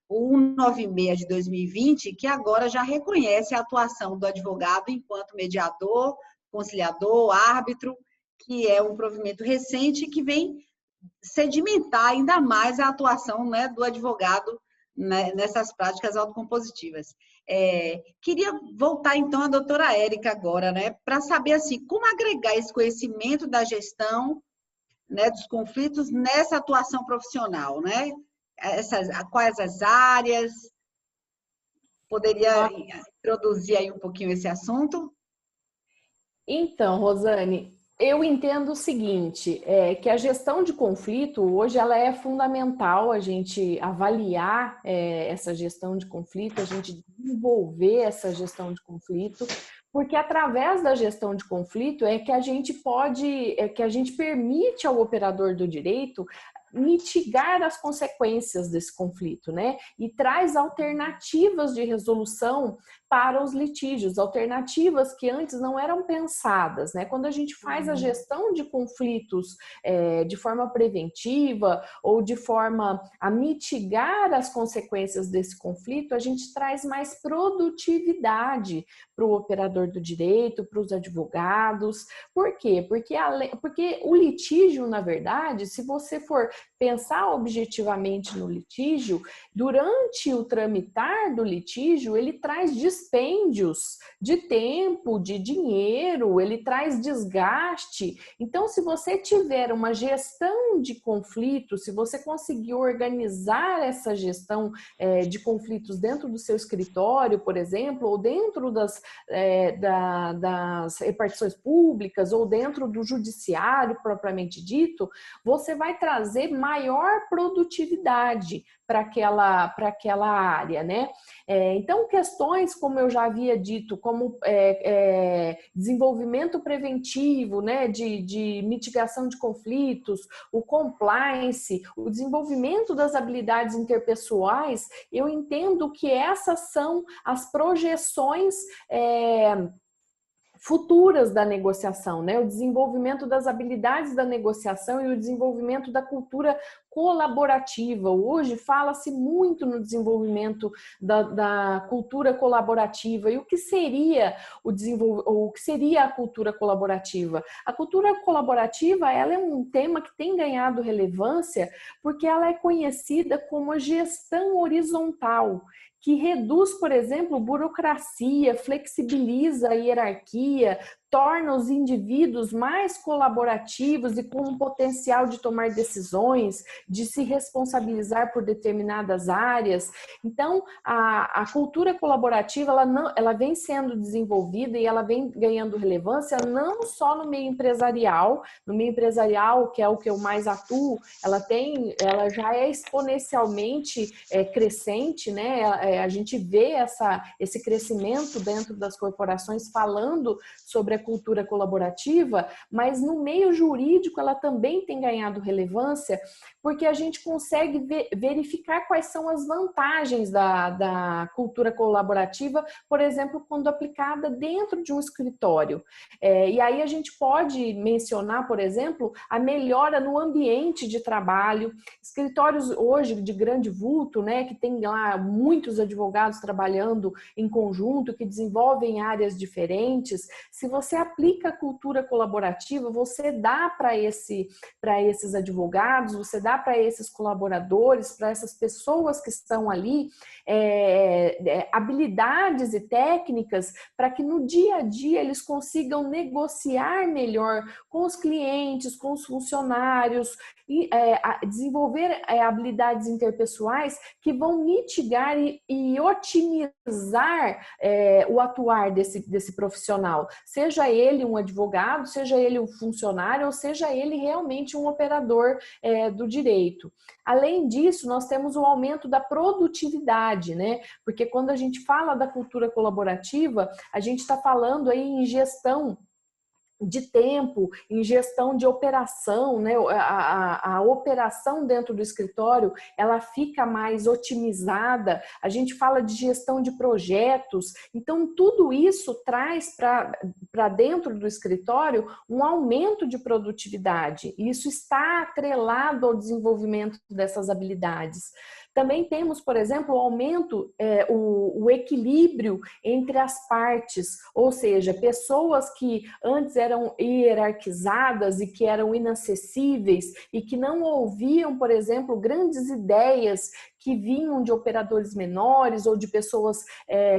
o 196 de 2020, que agora já reconhece a atuação do advogado enquanto mediador, conciliador, árbitro, que é um provimento recente que vem sedimentar ainda mais a atuação, né, do advogado, né, nessas práticas autocompositivas. Queria voltar, então, à doutora Érica agora, né, para saber assim, como agregar esse conhecimento da gestão, né, dos conflitos nessa atuação profissional, né? Quais as áreas? Poderia introduzir aí um pouquinho esse assunto? Então, Rosane, eu entendo o seguinte, que a gestão de conflito, hoje, ela é fundamental a gente avaliar essa gestão de conflito, a gente desenvolver essa gestão de conflito, porque através da gestão de conflito que a gente permite ao operador do direito mitigar as consequências desse conflito, né? E traz alternativas de resolução para os litígios, alternativas que antes não eram pensadas, né? Quando a gente faz a gestão de conflitos de forma preventiva ou de forma a mitigar as consequências desse conflito, a gente traz mais produtividade para o operador do direito, para os advogados. Por quê? Porque o litígio, na verdade, se você for pensar objetivamente no litígio, durante o tramitar do litígio, ele traz dispêndios de tempo, de dinheiro, ele traz desgaste. Então, se você tiver uma gestão de conflitos, se você conseguir organizar essa gestão de conflitos dentro do seu escritório, por exemplo, ou dentro das repartições públicas, ou dentro do judiciário propriamente dito, você vai trazer maior produtividade para aquela área, né? Então, questões, como eu já havia dito, como desenvolvimento preventivo, né, de mitigação de conflitos, o compliance, o desenvolvimento das habilidades interpessoais, eu entendo que essas são as projeções futuras da negociação, né? O desenvolvimento das habilidades da negociação e o desenvolvimento da cultura colaborativa. Hoje fala-se muito no desenvolvimento da cultura colaborativa. E o que seria a cultura colaborativa? A cultura colaborativa, ela é um tema que tem ganhado relevância porque ela é conhecida como a gestão horizontal, que reduz, por exemplo, burocracia, flexibiliza a hierarquia, torna os indivíduos mais colaborativos e com um potencial de tomar decisões, de se responsabilizar por determinadas áreas. Então, a cultura colaborativa ela vem sendo desenvolvida e ela vem ganhando relevância não só no meio empresarial, que é o que eu mais atuo, ela já é exponencialmente crescente, né? A gente vê esse crescimento dentro das corporações falando sobre a cultura colaborativa, mas no meio jurídico ela também tem ganhado relevância, porque a gente consegue verificar quais são as vantagens da cultura colaborativa, por exemplo, quando aplicada dentro de um escritório. E aí a gente pode mencionar, por exemplo, a melhora no ambiente de trabalho, escritórios hoje de grande vulto, né, que tem lá muitos advogados trabalhando em conjunto, que desenvolvem áreas diferentes. Se você você aplica a cultura colaborativa, você dá para esses advogados, você dá para esses colaboradores, para essas pessoas que estão ali, habilidades e técnicas para que no dia a dia eles consigam negociar melhor com os clientes, com os funcionários, e desenvolver habilidades interpessoais que vão mitigar e otimizar o atuar desse profissional, seja ele um advogado, seja ele um funcionário, ou seja ele realmente um operador do direito. Além disso, nós temos o aumento da produtividade, né? Porque quando a gente fala da cultura colaborativa, a gente está falando aí em gestão de tempo, em gestão de operação, né? A operação dentro do escritório, ela fica mais otimizada, a gente fala de gestão de projetos, então tudo isso traz para dentro do escritório um aumento de produtividade, e isso está atrelado ao desenvolvimento dessas habilidades. Também temos, por exemplo, o aumento, o equilíbrio entre as partes, ou seja, pessoas que antes eram hierarquizadas e que eram inacessíveis e que não ouviam, por exemplo, grandes ideias que vinham de operadores menores ou de pessoas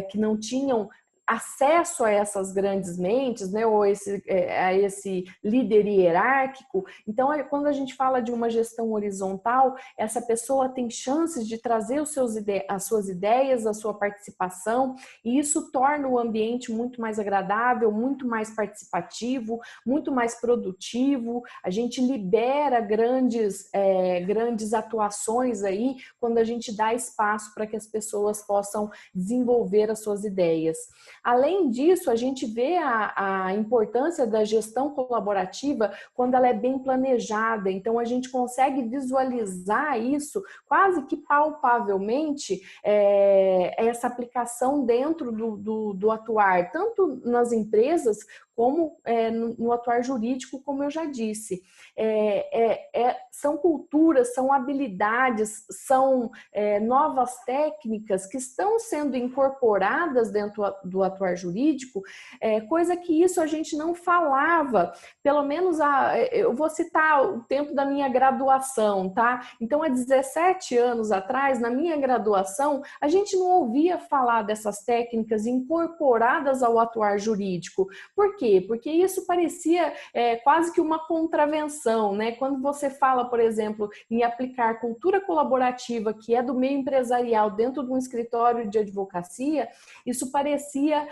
que não tinham acesso a essas grandes mentes, né, ou a esse líder hierárquico. Então, quando a gente fala de uma gestão horizontal, essa pessoa tem chances de trazer as suas ideias, a sua participação, e isso torna o ambiente muito mais agradável, muito mais participativo, muito mais produtivo. A gente libera grandes atuações aí quando a gente dá espaço para que as pessoas possam desenvolver as suas ideias. Além disso, a gente vê a importância da gestão colaborativa quando ela é bem planejada. Então, a gente consegue visualizar isso quase que palpavelmente, essa aplicação dentro do atuar, tanto nas empresas como no atuar jurídico, como eu já disse. São culturas, são habilidades, são novas técnicas que estão sendo incorporadas dentro do atuar jurídico, coisa que isso a gente não falava, pelo menos eu vou citar o tempo da minha graduação, tá? Então, há 17 anos atrás, na minha graduação, a gente não ouvia falar dessas técnicas incorporadas ao atuar jurídico. Por quê? Porque isso parecia quase que uma contravenção, né? Quando você fala, por exemplo, em aplicar cultura colaborativa, que é do meio empresarial, dentro de um escritório de advocacia, isso parecia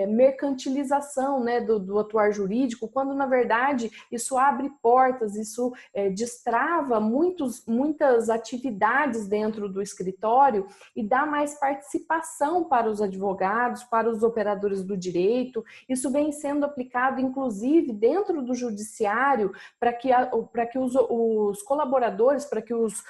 mercantilização, né, do atuar jurídico, quando, na verdade, isso abre portas, isso destrava muitas atividades dentro do escritório e dá mais participação para os advogados, para os operadores do direito. Isso vem sendo aplicado, inclusive, dentro do judiciário, para que os colaboradores, para que os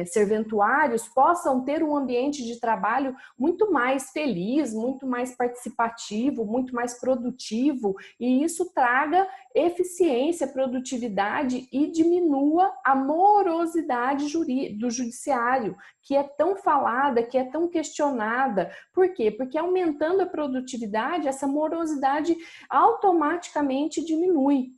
serventuários possam ter um ambiente de trabalho muito mais feliz, muito mais participativo, muito mais produtivo, e isso traga eficiência, produtividade e diminua a morosidade do judiciário, que é tão falada, que é tão questionada. Por quê? Porque aumentando a produtividade, essa morosidade automaticamente diminui.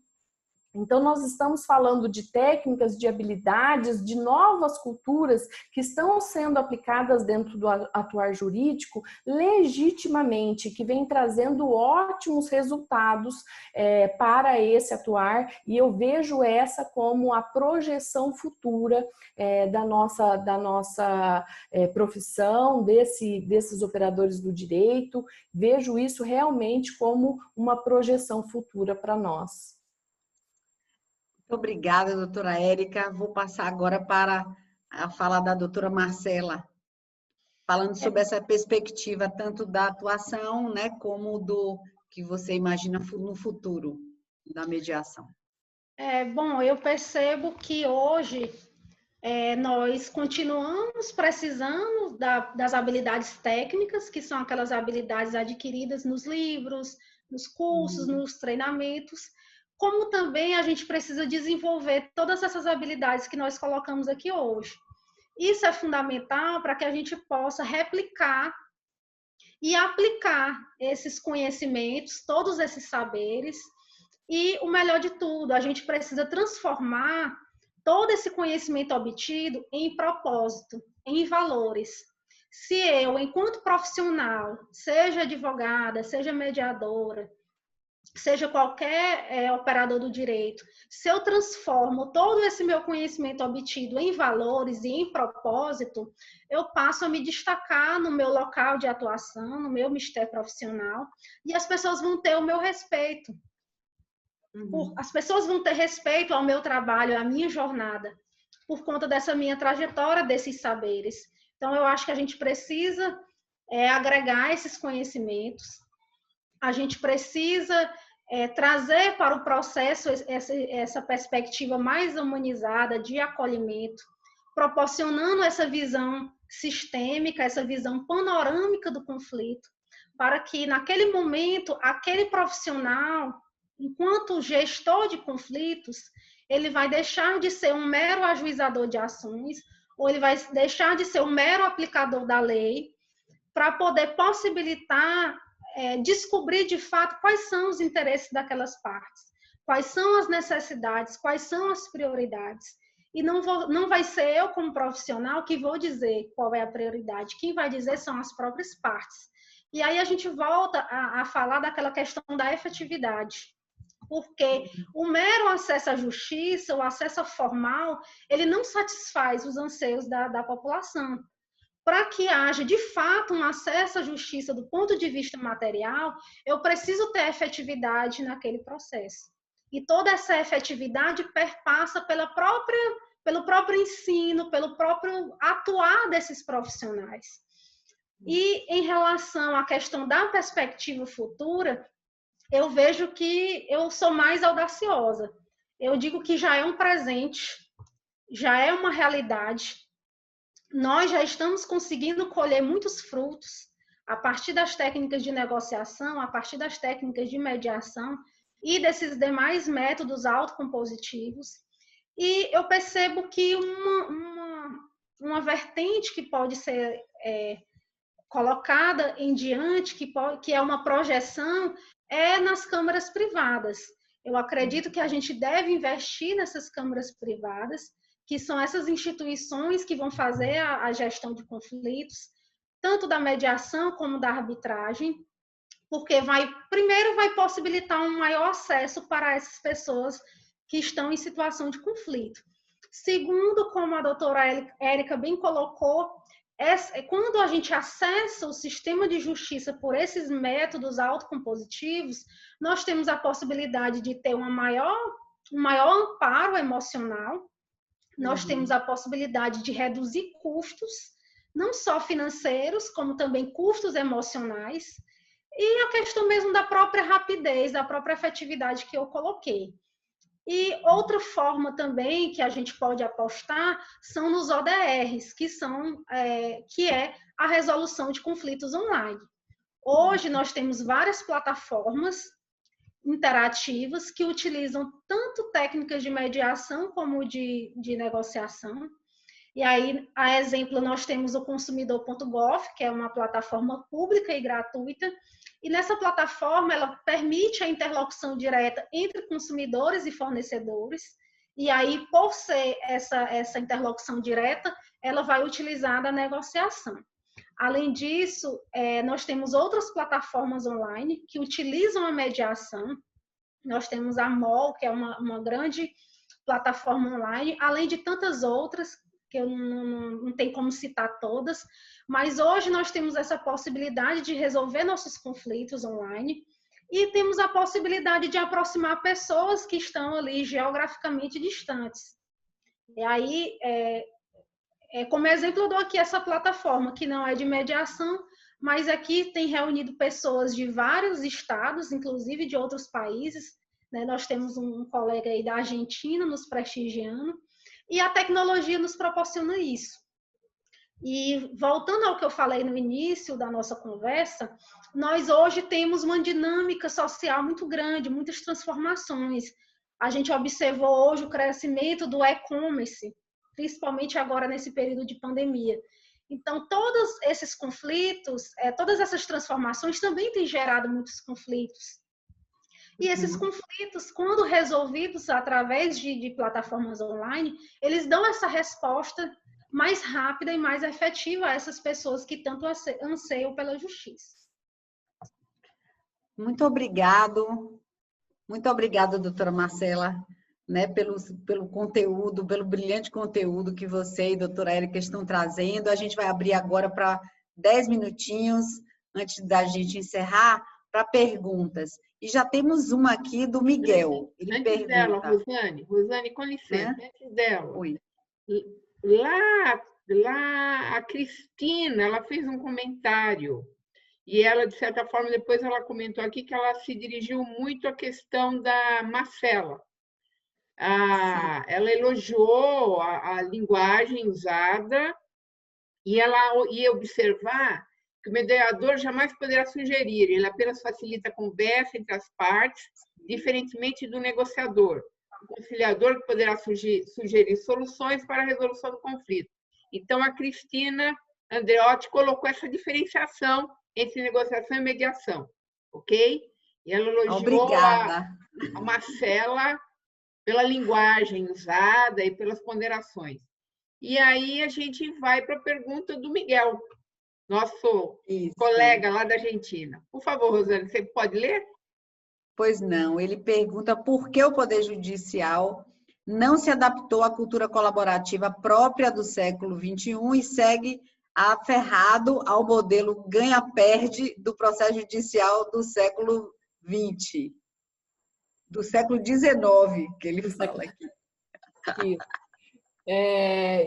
Então, nós estamos falando de técnicas, de habilidades, de novas culturas que estão sendo aplicadas dentro do atuar jurídico legitimamente, que vem trazendo ótimos resultados para esse atuar, e eu vejo essa como a projeção futura da nossa profissão, desses operadores do direito. Vejo isso realmente como uma projeção futura para nós. Obrigada, doutora Érica. Vou passar agora para a fala da doutora Marcela, falando sobre essa perspectiva tanto da atuação, né, como do que você imagina no futuro da mediação. Bom, eu percebo que hoje nós continuamos precisando das habilidades técnicas, que são aquelas habilidades adquiridas nos livros, nos cursos, nos treinamentos, como também a gente precisa desenvolver todas essas habilidades que nós colocamos aqui hoje. Isso é fundamental para que a gente possa replicar e aplicar esses conhecimentos, todos esses saberes. E o melhor de tudo, a gente precisa transformar todo esse conhecimento obtido em propósito, em valores. Se eu, enquanto profissional, seja advogada, seja mediadora, seja qualquer operador do direito, se eu transformo todo esse meu conhecimento obtido em valores e em propósito, eu passo a me destacar no meu local de atuação, no meu mistério profissional, e as pessoas vão ter o meu respeito. As pessoas vão ter respeito ao meu trabalho, à minha jornada, por conta dessa minha trajetória, desses saberes. Então, eu acho que a gente precisa agregar esses conhecimentos, a gente precisa trazer para o processo essa perspectiva mais humanizada de acolhimento, proporcionando essa visão sistêmica, essa visão panorâmica do conflito, para que naquele momento, aquele profissional, enquanto gestor de conflitos, ele vai deixar de ser um mero ajuizador de ações, ou ele vai deixar de ser um mero aplicador da lei, para poder possibilitar descobrir de fato quais são os interesses daquelas partes, quais são as necessidades, quais são as prioridades. E não vai ser eu, como profissional, que vou dizer qual é a prioridade. Quem vai dizer são as próprias partes. E aí a gente volta a falar daquela questão da efetividade. Porque o mero acesso à justiça, o acesso formal, ele não satisfaz os anseios da população. Para que haja, de fato, um acesso à justiça do ponto de vista material, eu preciso ter efetividade naquele processo. E toda essa efetividade perpassa pelo próprio ensino, pelo próprio atuar desses profissionais. E em relação à questão da perspectiva futura, eu vejo que eu sou mais audaciosa. Eu digo que já é um presente, já é uma realidade. Nós já estamos conseguindo colher muitos frutos a partir das técnicas de negociação, a partir das técnicas de mediação e desses demais métodos autocompositivos. E eu percebo que uma vertente que pode ser colocada em diante, que é uma projeção, é nas câmaras privadas. Eu acredito que a gente deve investir nessas câmaras privadas, que são essas instituições que vão fazer a gestão de conflitos, tanto da mediação como da arbitragem, porque primeiro vai possibilitar um maior acesso para essas pessoas que estão em situação de conflito. Segundo, como a doutora Érica bem colocou, quando a gente acessa o sistema de justiça por esses métodos autocompositivos, nós temos a possibilidade de ter um maior amparo emocional, nós temos a possibilidade de reduzir custos, não só financeiros, como também custos emocionais, e a questão mesmo da própria rapidez, da própria efetividade que eu coloquei. E outra forma também que a gente pode apostar são nos ODRs, que é a resolução de conflitos online. Hoje nós temos várias plataformas interativas que utilizam tanto técnicas de mediação como de negociação. E aí, a exemplo, nós temos o consumidor.gov, que é uma plataforma pública e gratuita, e nessa plataforma ela permite a interlocução direta entre consumidores e fornecedores, e aí, por ser essa interlocução direta, ela vai utilizar a negociação. Além disso, nós temos outras plataformas online que utilizam a mediação. Nós temos a MOL, que é uma grande plataforma online, além de tantas outras, que eu não tenho como citar todas, mas hoje nós temos essa possibilidade de resolver nossos conflitos online e temos a possibilidade de aproximar pessoas que estão ali geograficamente distantes. E aí, como exemplo, eu dou aqui essa plataforma, que não é de mediação, mas aqui tem reunido pessoas de vários estados, inclusive de outros países, né? Nós temos um colega aí da Argentina nos prestigiando, e a tecnologia nos proporciona isso. E voltando ao que eu falei no início da nossa conversa, nós hoje temos uma dinâmica social muito grande, muitas transformações. A gente observou hoje o crescimento do e-commerce, principalmente agora nesse período de pandemia. Então, todos esses conflitos, todas essas transformações também têm gerado muitos conflitos. E esses conflitos, quando resolvidos através de plataformas online, eles dão essa resposta mais rápida e mais efetiva a essas pessoas que tanto anseiam pela justiça. Muito obrigada, doutora Marcela, né, pelo conteúdo, pelo brilhante conteúdo que você e a doutora Érica estão trazendo. A gente vai abrir agora para 10 minutinhos, antes da gente encerrar, para perguntas. E já temos uma aqui do Miguel. Ele antes pergunta... dela, Rosane, com licença, antes dela. Oi. Lá, a Cristina, ela fez um comentário. E ela, de certa forma, depois ela comentou aqui que ela se dirigiu muito à questão da Marcela. Ela elogiou a linguagem usada e ela ia observar que o mediador jamais poderá sugerir, ele apenas facilita a conversa entre as partes, diferentemente do negociador, o conciliador que poderá sugerir soluções para a resolução do conflito. Então, a Cristina Andreotti colocou essa diferenciação entre negociação e mediação, ok? E ela elogiou a Marcela pela linguagem usada e pelas ponderações. E aí a gente vai para a pergunta do Miguel, nosso colega lá da Argentina. Por favor, Rosane, você pode ler? Pois não, ele pergunta por que o Poder Judicial não se adaptou à cultura colaborativa própria do século XXI e segue aferrado ao modelo ganha-perde do processo judicial do século XX. Do século XIX, que ele fala aqui.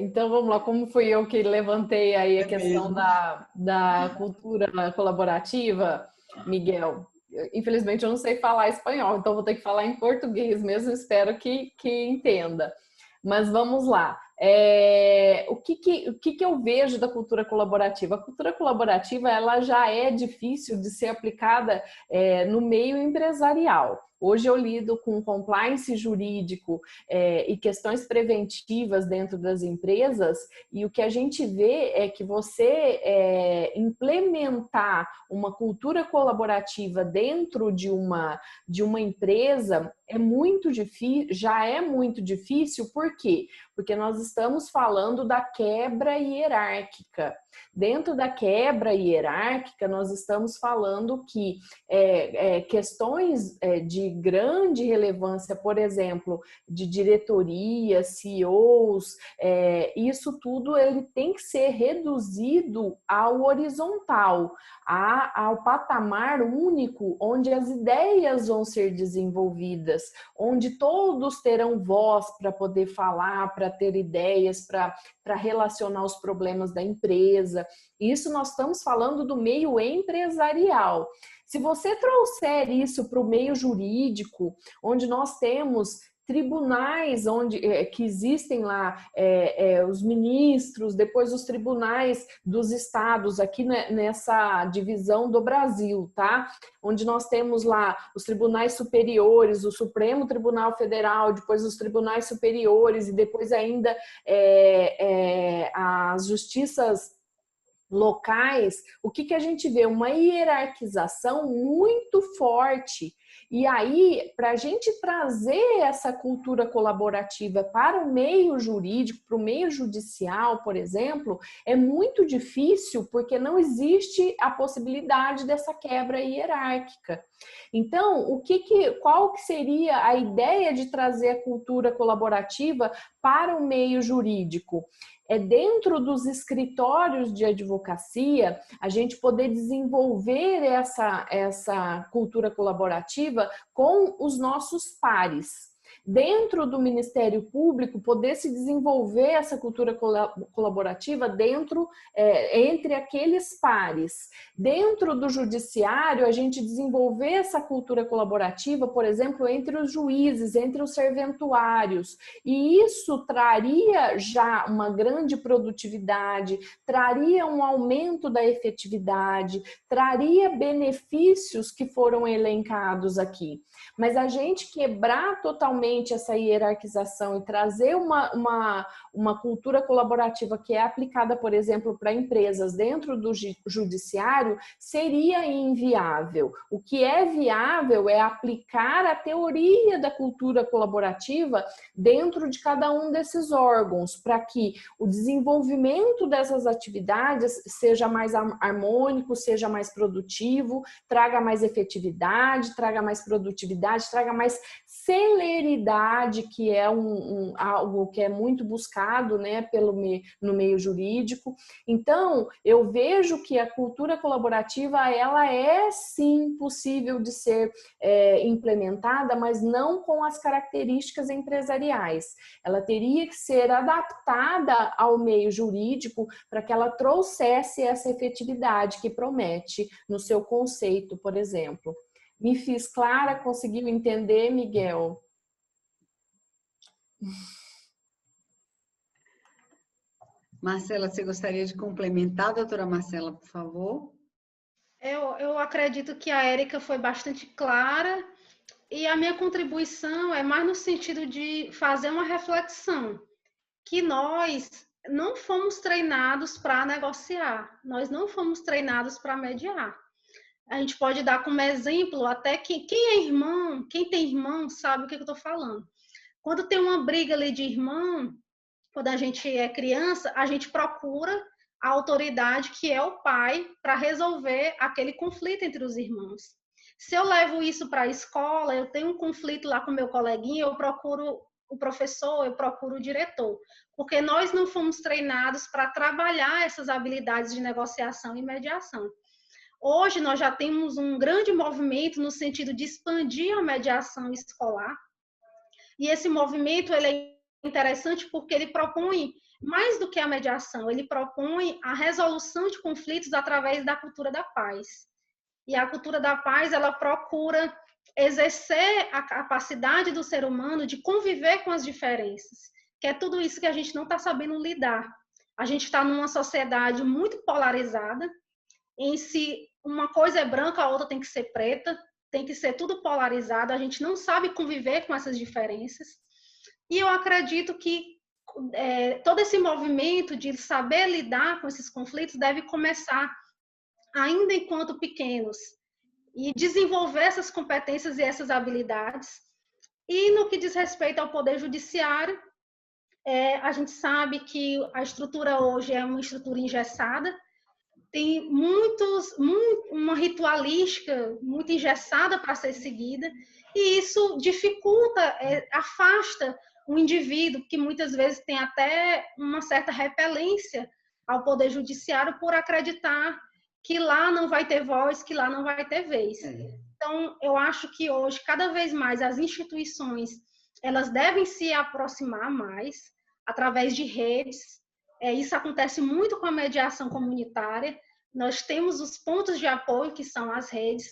Então, vamos lá, como fui eu que levantei aí a questão da cultura colaborativa, Miguel? Infelizmente, eu não sei falar espanhol, então vou ter que falar em português mesmo, espero que entenda. Mas vamos lá. O que eu vejo da cultura colaborativa? A cultura colaborativa ela já é difícil de ser aplicada no meio empresarial. Hoje eu lido com compliance jurídico e questões preventivas dentro das empresas e o que a gente vê é que você implementar uma cultura colaborativa dentro de uma empresa é muito difícil, já é muito difícil, por quê? Porque nós estamos falando da quebra hierárquica. Dentro da quebra hierárquica, nós estamos falando que questões de grande relevância, por exemplo, de diretoria, CEOs, isso tudo ele tem que ser reduzido ao horizontal, ao patamar único, onde as ideias vão ser desenvolvidas, onde todos terão voz para poder falar, para ter ideias, para relacionar os problemas da empresa. Isso nós estamos falando do meio empresarial. Se você trouxer isso para o meio jurídico, onde nós temos tribunais que existem lá, os ministros, depois os tribunais dos estados, aqui nessa divisão do Brasil, tá? Onde nós temos lá os tribunais superiores, o Supremo Tribunal Federal, depois os tribunais superiores e depois ainda as justiças locais, o que a gente vê? Uma hierarquização muito forte. E aí, para a gente trazer essa cultura colaborativa para o meio jurídico, para o meio judicial, por exemplo, é muito difícil porque não existe a possibilidade dessa quebra hierárquica. Então, qual que seria a ideia de trazer a cultura colaborativa para o meio jurídico? Dentro dos escritórios de advocacia, a gente poder desenvolver essa cultura colaborativa com os nossos pares. Dentro do Ministério Público, poder se desenvolver essa cultura colaborativa entre aqueles pares. Dentro do Judiciário, a gente desenvolver essa cultura colaborativa, por exemplo, entre os juízes, entre os serventuários. E isso traria já uma grande produtividade, traria um aumento da efetividade, traria benefícios que foram elencados aqui. Mas a gente quebrar totalmente realmente essa hierarquização e trazer uma cultura colaborativa que é aplicada, por exemplo, para empresas dentro do judiciário, seria inviável. O que é viável é aplicar a teoria da cultura colaborativa dentro de cada um desses órgãos, para que o desenvolvimento dessas atividades seja mais harmônico, seja mais produtivo, traga mais efetividade, traga mais produtividade, traga mais celeridade, que é algo que é muito buscado, né, no meio jurídico. Então, eu vejo que a cultura colaborativa, ela é sim possível de ser implementada, mas não com as características empresariais. Ela teria que ser adaptada ao meio jurídico para que ela trouxesse essa efetividade que promete no seu conceito, por exemplo. Me fiz clara? Conseguiu entender, Miguel? Marcela, você gostaria de complementar, doutora Marcela, por favor? Eu acredito que a Érica foi bastante clara e a minha contribuição é mais no sentido de fazer uma reflexão, que nós não fomos treinados para negociar, nós não fomos treinados para mediar. A gente pode dar como exemplo até quem é irmão, quem tem irmão sabe o que eu estou falando. Quando tem uma briga ali de irmão, quando a gente é criança, a gente procura a autoridade que é o pai para resolver aquele conflito entre os irmãos. Se eu levo isso para a escola, eu tenho um conflito lá com meu coleguinha, eu procuro o professor, eu procuro o diretor, porque nós não fomos treinados para trabalhar essas habilidades de negociação e mediação. Hoje nós já temos um grande movimento no sentido de expandir a mediação escolar, e esse movimento ele é interessante porque ele propõe mais do que a mediação, ele propõe a resolução de conflitos através da cultura da paz. E a cultura da paz, ela procura exercer a capacidade do ser humano de conviver com as diferenças, que é tudo isso que a gente não está sabendo lidar. A gente está numa sociedade muito polarizada, em si uma coisa é branca, a outra tem que ser preta, tem que ser tudo polarizado, a gente não sabe conviver com essas diferenças. E eu acredito que todo esse movimento de saber lidar com esses conflitos deve começar ainda enquanto pequenos e desenvolver essas competências e essas habilidades. E no que diz respeito ao Poder Judiciário, a gente sabe que a estrutura hoje é uma estrutura engessada, tem uma ritualística muito engessada para ser seguida, e isso dificulta, afasta o indivíduo, que muitas vezes tem até uma certa repelência ao Poder Judiciário por acreditar que lá não vai ter voz, que lá não vai ter vez. Então, eu acho que hoje, cada vez mais, as instituições, elas devem se aproximar mais, através de redes. Isso acontece muito com a mediação comunitária. Nós temos os pontos de apoio, que são as redes.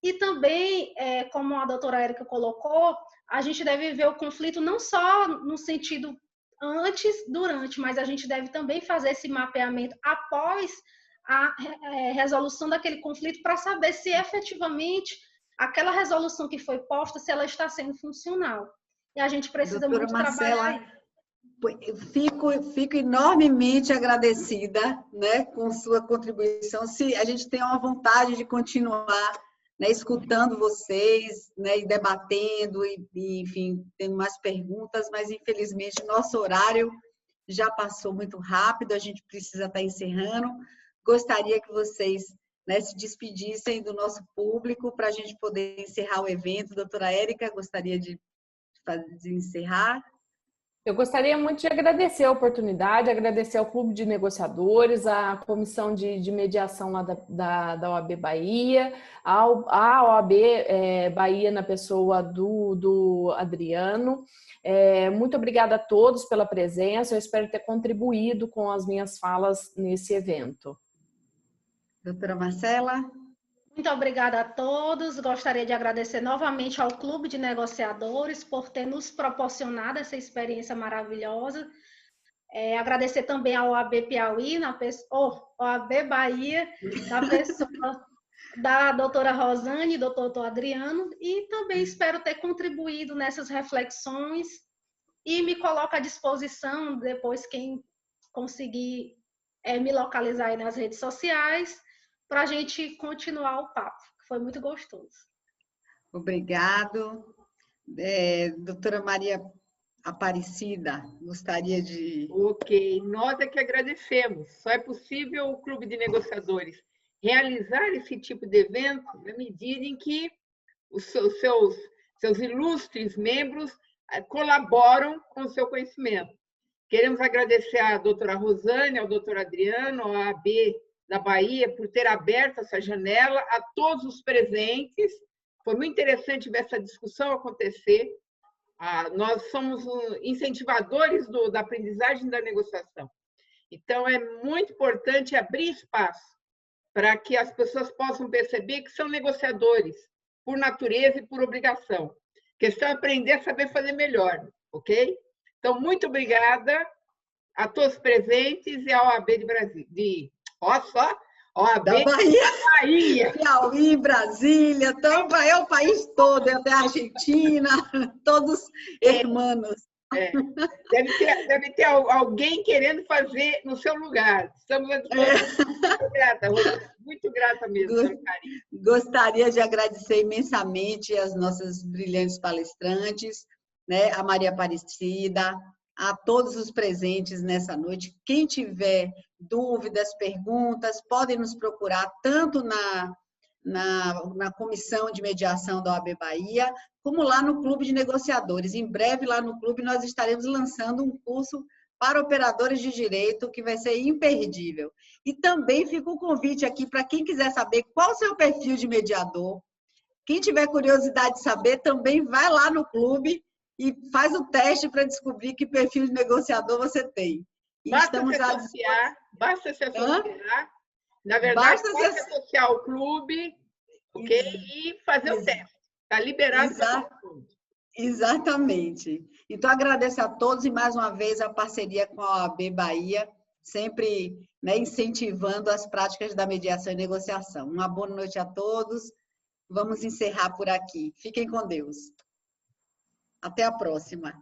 E também, como a doutora Érica colocou, a gente deve ver o conflito não só no sentido antes, durante, mas a gente deve também fazer esse mapeamento após a resolução daquele conflito para saber se efetivamente aquela resolução que foi posta, se ela está sendo funcional. E a gente precisa doutora muito Marcela, trabalhar. Fico enormemente agradecida, né, com sua contribuição. Se a gente tem uma vontade de continuar, né, escutando vocês, né, e debatendo, e enfim, tendo mais perguntas, mas infelizmente nosso horário já passou muito rápido, a gente precisa estar encerrando. Gostaria que vocês, né, se despedissem do nosso público para a gente poder encerrar o evento. Doutora Érica, gostaria de encerrar? Eu gostaria muito de agradecer a oportunidade, agradecer ao Clube de Negociadores, à Comissão de Mediação lá da OAB Bahia, à OAB Bahia na pessoa do Adriano. Muito obrigada a todos pela presença, eu espero ter contribuído com as minhas falas nesse evento. Doutora Marcela? Muito obrigada a todos. Gostaria de agradecer novamente ao Clube de Negociadores por ter nos proporcionado essa experiência maravilhosa. Agradecer também ao OAB Piauí, OAB Bahia, na pessoa da doutora Rosane e do doutor Adriano, e também espero ter contribuído nessas reflexões e me coloco à disposição depois quem conseguir me localizar aí nas redes sociais para a gente continuar o papo, que foi muito gostoso. Obrigado. Doutora Maria Aparecida, gostaria de... Ok, nós é que agradecemos. Só é possível o Clube de Negociadores realizar esse tipo de evento na medida em que os seus ilustres membros colaboram com o seu conhecimento. Queremos agradecer à doutora Rosane, ao doutor Adriano, à OAB da Bahia, por ter aberto essa janela, a todos os presentes. Foi muito interessante ver essa discussão acontecer. Nós somos incentivadores da aprendizagem da negociação. Então, é muito importante abrir espaço para que as pessoas possam perceber que são negociadores, por natureza e por obrigação. A questão é aprender a saber fazer melhor, ok? Então, muito obrigada a todos presentes e à OAB de Brasília. OAB da Bahia. Bahia. Piauí, Brasília, então é o país todo, até a Argentina, todos irmãos. Deve ter alguém querendo fazer no seu lugar. Estamos muito grata, muito grata mesmo pelo carinho. Gostaria de agradecer imensamente as nossas brilhantes palestrantes, né, a Maria Aparecida, a todos os presentes nessa noite. Quem tiver dúvidas, perguntas, podem nos procurar tanto na comissão de mediação da OAB Bahia, como lá no Clube de Negociadores. Em breve, lá no clube, nós estaremos lançando um curso para operadores de direito, que vai ser imperdível. E também fica o convite aqui para quem quiser saber qual o seu perfil de mediador. Quem tiver curiosidade de saber, também vai lá no clube e faz o teste para descobrir que perfil de negociador você tem. E basta se associar. Na verdade, basta se associar ao clube, ok? E fazer o teste. Está liberado para todo mundo. Exatamente. Então, agradeço a todos e, mais uma vez, a parceria com a OAB Bahia, sempre, né, incentivando as práticas da mediação e negociação. Uma boa noite a todos. Vamos encerrar por aqui. Fiquem com Deus. Até a próxima.